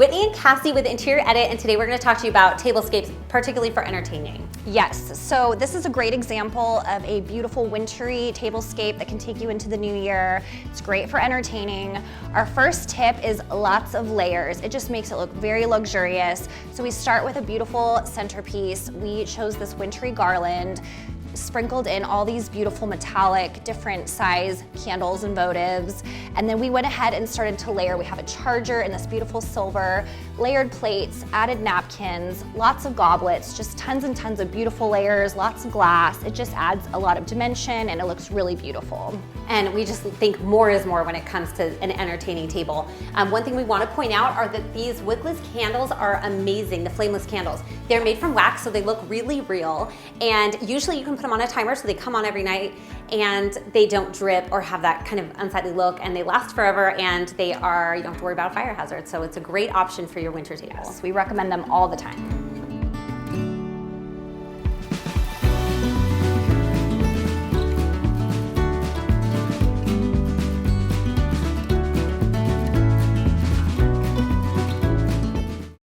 Whitney and Cassie with Interior Edit, and today we're going to talk to you about tablescapes, particularly for entertaining. Yes, so this is a great example of a beautiful wintry tablescape that can take you into the new year. It's great for entertaining. Our first tip is lots of layers. It just makes it look very luxurious. So we start with a beautiful centerpiece. We chose this wintry garland, sprinkled in all these beautiful metallic different size candles and votives, and then we went ahead and started to layer. We have a charger in this beautiful silver, layered plates, added napkins, lots of goblets, just tons and tons of beautiful layers, lots of glass. It just adds a lot of dimension and it looks really beautiful. And we just think more is more when it comes to an entertaining table. One thing we want to point out are that these wickless candles are amazing, the flameless candles. They're made from wax, so they look really real, and usually you can put them on a timer so they come on every night and they don't drip or have that kind of unsightly look, and they last forever, and they are, you don't have to worry about fire hazards, so it's a great option for your winter table. Yes, we recommend them all the time.